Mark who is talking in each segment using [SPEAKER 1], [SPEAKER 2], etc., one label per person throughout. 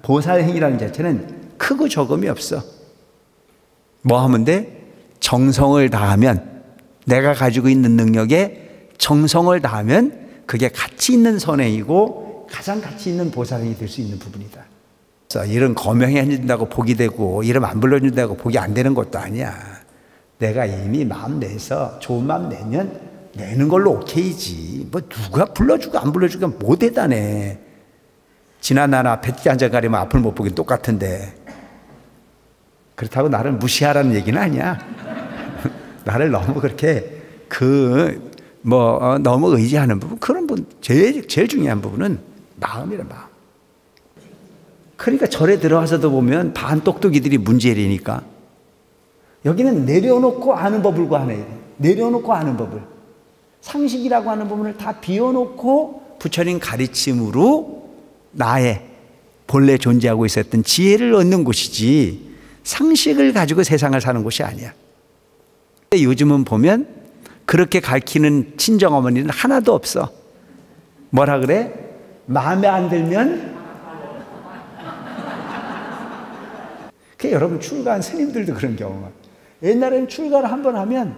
[SPEAKER 1] 보살행위라는 자체는 크고 적음이 없어. 뭐 하면 돼? 정성을 다하면, 내가 가지고 있는 능력에 정성을 다하면 그게 가치 있는 선행이고 가장 가치 있는 보살행이 될 수 있는 부분이다. 이런 거명해 준다고 복이 되고 이름 안 불러준다고 복이 안 되는 것도 아니야. 내가 이미 마음 내서 좋은 마음 내면 내는 걸로 오케이지. 뭐 누가 불러주고 안 불러주고 뭐 대단해. 지나나나 뱃기 앉아가리면 앞을 못 보긴 똑같은데. 그렇다고 나를 무시하라는 얘기는 아니야. 나를 너무 그렇게 너무 의지하는 부분, 그런 부분, 제일 중요한 부분은 마음이란 마음. 그러니까 절에 들어와서도 보면 반똑똑이들이 문제라니까. 여기는 내려놓고 아는 법을 구하네. 내려놓고 아는 법을. 상식이라고 하는 부분을 다 비워놓고 부처님 가르침으로 나의 본래 존재하고 있었던 지혜를 얻는 곳이지, 상식을 가지고 세상을 사는 곳이 아니야. 요즘은 보면 그렇게 가르치는 친정어머니는 하나도 없어. 뭐라 그래? 마음에 안 들면. 여러분 출가한 스님들도 그런 경우가. 옛날에는 출가를 한번 하면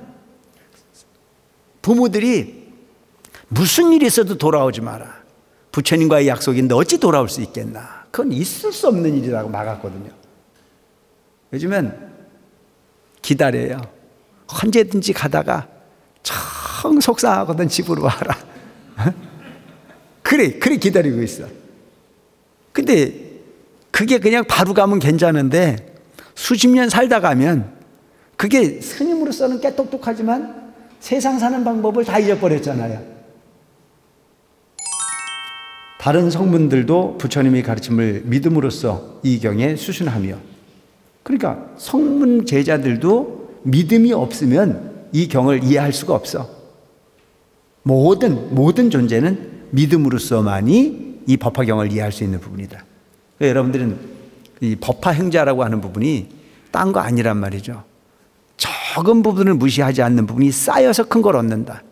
[SPEAKER 1] 부모들이 무슨 일이 있어도 돌아오지 마라. 부처님과의 약속인데 어찌 돌아올 수 있겠나. 그건 있을 수 없는 일이라고 막았거든요. 요즘은 기다려요. 언제든지 가다가 청 속상하거든 집으로 와라. 그래 기다리고 있어. 근데 그게 그냥 바로 가면 괜찮은데 수십 년 살다 가면 그게 스님으로서는 깨똑똑하지만 세상 사는 방법을 다 잊어버렸잖아요. 다른 성문들도 부처님의 가르침을 믿음으로써 이 경에 수순하며, 그러니까 성문 제자들도 믿음이 없으면 이 경을 이해할 수가 없어. 모든 존재는 믿음으로써만이 이 법화경을 이해할 수 있는 부분이다. 그러니까 여러분들은 이 법화 행자라고 하는 부분이 딴 거 아니란 말이죠. 적은 부분을 무시하지 않는 부분이 쌓여서 큰 걸 얻는다.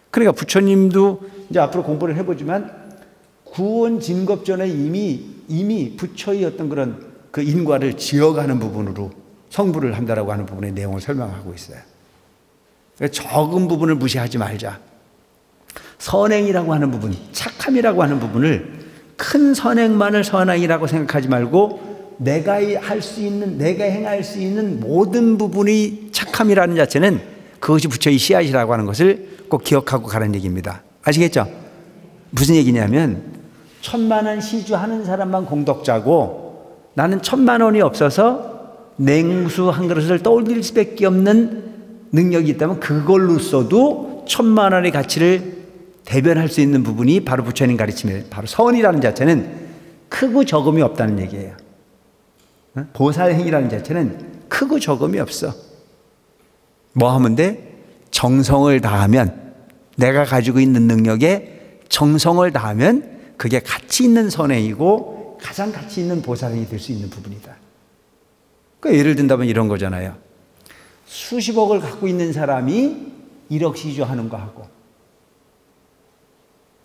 [SPEAKER 1] 그러니까 부처님도 이제 앞으로 공부를 해보지만 구원 진급 전에 이미 부처의 어떤 그런 그 인과를 지어가는 부분으로 성불을 한다라고 하는 부분의 내용을 설명하고 있어요. 그러니까 적은 부분을 무시하지 말자. 선행이라고 하는 부분, 착함이라고 하는 부분을 큰 선행만을 선행이라고 생각하지 말고 내가 할 수 있는, 내가 행할 수 있는 모든 부분이 착함이라는 자체는 그것이 부처의 씨앗이라고 하는 것을 꼭 기억하고 가라는 얘기입니다. 아시겠죠? 무슨 얘기냐면 1000만 원 시주하는 사람만 공덕자고 나는 1000만 원이 없어서 냉수 한 그릇을 떠올릴 수밖에 없는 능력이 있다면 그걸로써도 1000만 원의 가치를 대변할 수 있는 부분이 바로 부처님 가르침이에요. 바로 선이라는 자체는 크고 적음이 없다는 얘기예요. 보살행위라는 자체는 크고 적음이 없어. 뭐 하면 돼? 정성을 다하면, 내가 가지고 있는 능력에 정성을 다하면 그게 가치 있는 선행이고 가장 가치 있는 보살행이 될 수 있는 부분이다. 그러니까 예를 든다면 이런 거잖아요. 수십억을 갖고 있는 사람이 1억 시주하는 거 하고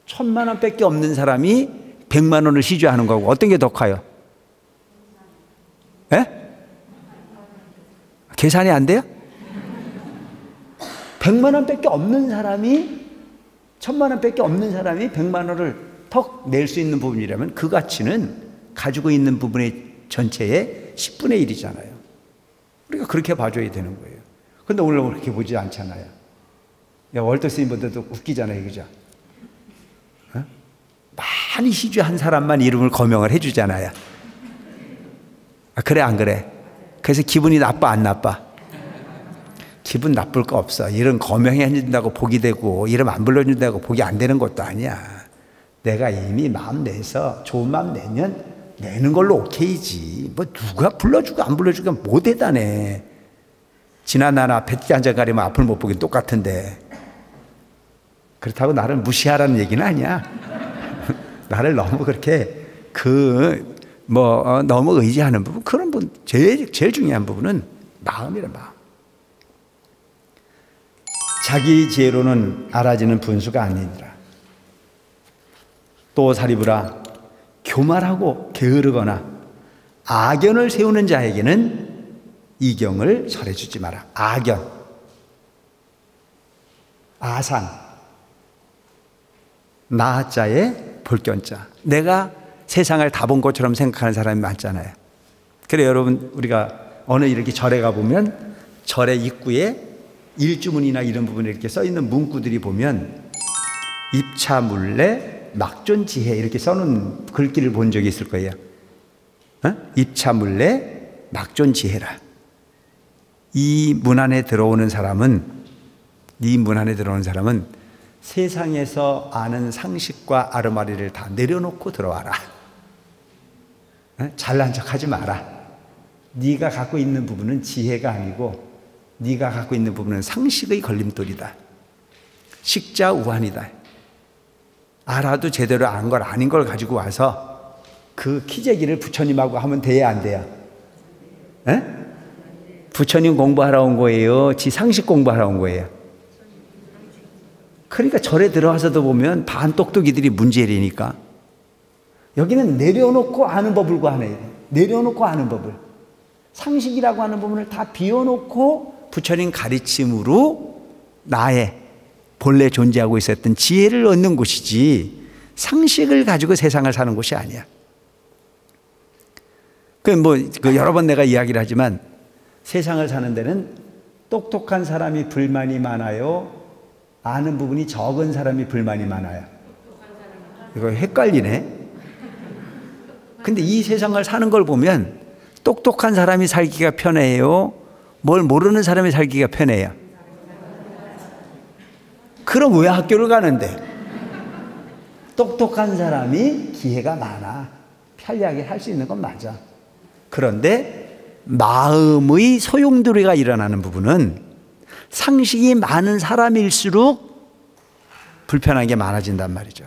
[SPEAKER 1] 1000만 원밖에 없는 사람이 100만 원을 시주하는 거하고 어떤 게 더 커요? 예? 계산이 안 돼요? 100만 원밖에 없는 사람이 1000만 원밖에 없는 사람이 100만 원을 턱 낼 수 있는 부분이라면 그 가치는 가지고 있는 부분의 전체의 10분의 1이잖아요. 우리가 그렇게 봐줘야 되는 거예요. 근데 오늘 그렇게 보지 않잖아요. 월터 스님보다도 웃기잖아요, 그죠? 어? 많이 시주한 사람만 이름을 거명을 해주잖아요. 아, 그래 안 그래? 그래서 기분이 나빠 안 나빠? 기분 나쁠 거 없어. 이름 거명해 준다고 복이 되고 이름 안 불러준다고 복이 안 되는 것도 아니야. 내가 이미 마음 내서 좋은 마음 내면 내는 걸로 오케이지. 뭐 누가 불러주고 안 불러주고 뭐 대단해. 지나나나 뱃기 앉아가리면 앞을 못 보긴 똑같은데. 그렇다고 나를 무시하라는 얘기는 아니야. 나를 너무 그렇게 너무 의지하는 부분, 그런 부분, 제일 중요한 부분은 마음이란 마음. 자기 지혜로는 알아지는 분수가 아니니라. 또 사리부라, 교만하고 게으르거나 악연을 세우는 자에게는 이경을 설해주지 마라. 악연, 아상, 나자의 볼견자. 내가 세상을 다 본 것처럼 생각하는 사람이 많잖아요. 그래 여러분, 우리가 어느 이렇게 절에 가보면 절의 입구에 일주문이나 이런 부분에 이렇게 써있는 문구들이 보면 입차물례 막존지혜 이렇게 써놓은 글귀를 본 적이 있을 거예요. 입차물례 막존지혜라. 이 문 안에 들어오는 사람은 세상에서 아는 상식과 아르마리를 다 내려놓고 들어와라. 잘난 척하지 마라. 네가 갖고 있는 부분은 지혜가 아니고 네가 갖고 있는 부분은 상식의 걸림돌이다. 식자우환이다. 알아도 제대로 안 걸 아닌 걸 가지고 와서 그 키재기를 부처님하고 하면 돼야 안 돼요? 에? 부처님 공부하러 온 거예요? 지 상식 공부하러 온 거예요? 그러니까 절에 들어와서도 보면 반똑똑이들이 문제라니까. 여기는 내려놓고 아는 법을 구하네. 내려놓고 아는 법을. 상식이라고 하는 부분을 다 비워놓고 부처님 가르침으로 나의 본래 존재하고 있었던 지혜를 얻는 곳이지 상식을 가지고 세상을 사는 곳이 아니야. 여러 번 내가 이야기를 하지만 세상을 사는 데는 똑똑한 사람이 불만이 많아요? 아는 부분이 적은 사람이 불만이 많아요? 이거 헷갈리네. 근데 이 세상을 사는 걸 보면 똑똑한 사람이 살기가 편해요? 뭘 모르는 사람이 살기가 편해요? 그럼 왜 학교를 가는데? 똑똑한 사람이 기회가 많아. 편리하게 할 수 있는 건 맞아. 그런데 마음의 소용돌이가 일어나는 부분은 상식이 많은 사람일수록 불편한 게 많아진단 말이죠.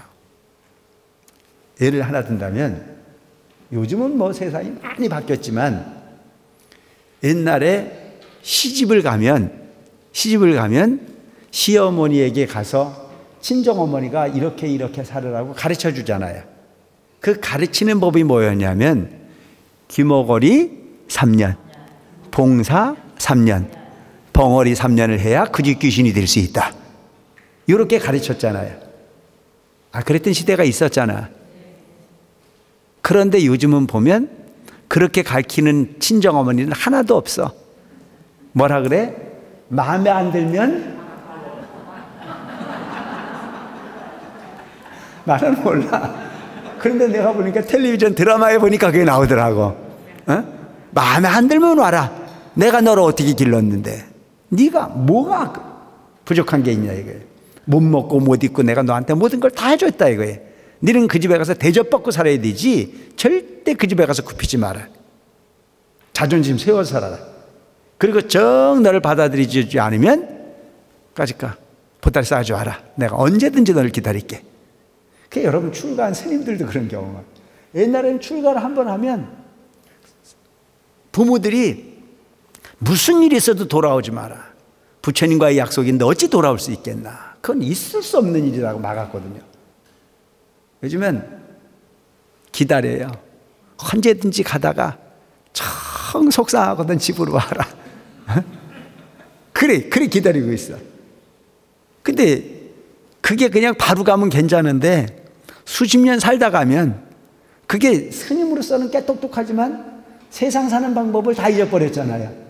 [SPEAKER 1] 예를 하나 든다면 요즘은 뭐 세상이 많이 바뀌었지만 옛날에 시집을 가면 시어머니에게 가서 친정어머니가 이렇게 살으라고 가르쳐 주잖아요. 그 가르치는 법이 뭐였냐면 귀머거리 3년, 봉사 3년, 벙어리 3년을 해야 그 집 귀신이 될 수 있다. 이렇게 가르쳤잖아요. 그랬던 시대가 있었잖아. 그런데 요즘은 보면 그렇게 가르치는 친정어머니는 하나도 없어. 뭐라 그래? 마음에 안 들면 나는 몰라. 그런데 내가 보니까 텔레비전 드라마에 보니까 그게 나오더라고. 마음에 안 들면 와라. 내가 너를 어떻게 길렀는데. 네가 뭐가 부족한 게 있냐 이거예요. 못 먹고 못 입고 내가 너한테 모든 걸 다 해줬다 이거예요. 너는 그 집에 가서 대접받고 살아야 되지 절대 그 집에 가서 굽히지 마라. 자존심 세워서 살아라. 그리고 정 너를 받아들이지 않으면 까짓까 보따리 싸가지고 와라. 내가 언제든지 너를 기다릴게. 그 여러분 출가한 스님들도 그런 경우가. 옛날에는 출가를 한 번 하면 부모들이 무슨 일이 있어도 돌아오지 마라. 부처님과의 약속인데 어찌 돌아올 수 있겠나. 그건 있을 수 없는 일이라고 막았거든요. 요즘엔 기다려요. 언제든지 가다가 청 속상하거든 집으로 와라. 그래 기다리고 있어. 근데 그게 그냥 바로 가면 괜찮은데 수십 년 살다 가면 그게 스님으로서는 꽤 똑똑하지만 세상 사는 방법을 다 잊어버렸잖아요.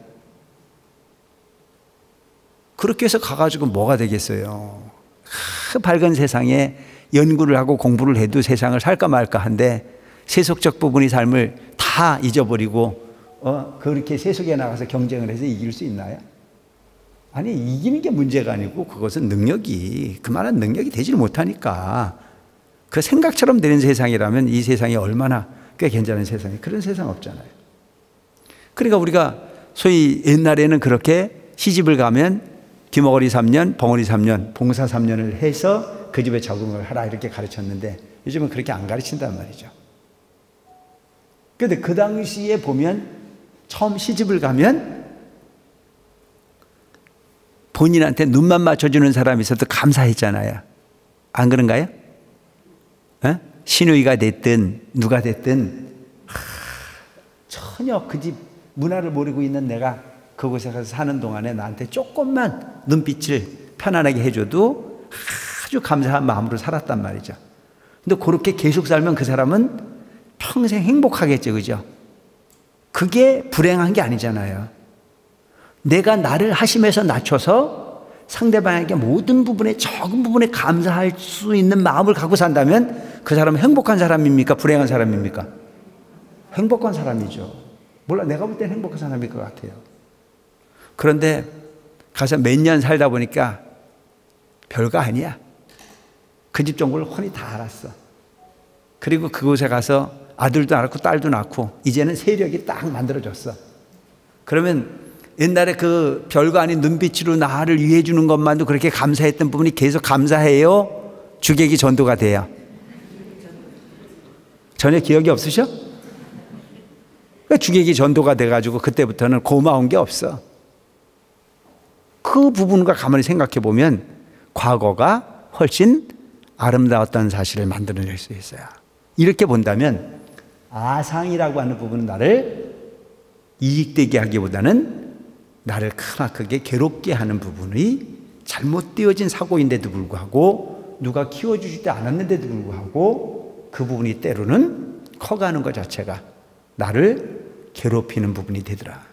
[SPEAKER 1] 그렇게 해서 가가지고 뭐가 되겠어요. 밝은 세상에 연구를 하고 공부를 해도 세상을 살까 말까 한데 세속적 부분의 삶을 다 잊어버리고 그렇게 세속에 나가서 경쟁을 해서 이길 수 있나요? 아니, 이기는 게 문제가 아니고 그것은 능력이 그만한 능력이 되질 못하니까 그 생각처럼 되는 세상이라면 이 세상이 얼마나 꽤 괜찮은 세상이 그런 세상 없잖아요. 그러니까 우리가 소위 옛날에는 그렇게 시집을 가면 귀머거리 3년, 벙어리 3년, 봉사 3년을 해서 그 집에 적응을 하라 이렇게 가르쳤는데 요즘은 그렇게 안 가르친단 말이죠. 그런데 그 당시에 보면 처음 시집을 가면 본인한테 눈만 맞춰주는 사람이 있어도 감사했잖아요. 안 그런가요? 시누이가 됐든 누가 됐든 전혀 그 집 문화를 모르고 있는 내가 그곳에 가서 사는 동안에 나한테 조금만 눈빛을 편안하게 해줘도 아주 감사한 마음으로 살았단 말이죠. 근데 그렇게 계속 살면 그 사람은 평생 행복하겠죠, 그죠? 그게 불행한 게 아니잖아요. 내가 나를 하심에서 낮춰서 상대방에게 모든 부분에, 적은 부분에 감사할 수 있는 마음을 갖고 산다면 그 사람은 행복한 사람입니까? 불행한 사람입니까? 행복한 사람이죠. 몰라, 내가 볼 때는 행복한 사람일 것 같아요. 그런데 가서 몇 년 살다 보니까 별거 아니야. 그 집 정보를 훤히 다 알았어. 그리고 그곳에 가서 아들도 낳고 딸도 낳고 이제는 세력이 딱 만들어졌어. 그러면 옛날에 그 별거 아닌 눈빛으로 나를 위해 주는 것만도 그렇게 감사했던 부분이 계속 감사해요? 주객이 전도가 돼요? 전혀 기억이 없으셔? 주객이 전도가 돼가지고 그때부터는 고마운 게 없어. 그 부분과 가만히 생각해 보면 과거가 훨씬 아름다웠다는 사실을 만들어낼 수 있어요. 이렇게 본다면 아상이라고 하는 부분은 나를 이익되게 하기보다는 나를 크게 괴롭게 하는 부분이 잘못되어진 사고인데도 불구하고 누가 키워주지도 않았는데도 불구하고 그 부분이 때로는 커가는 것 자체가 나를 괴롭히는 부분이 되더라.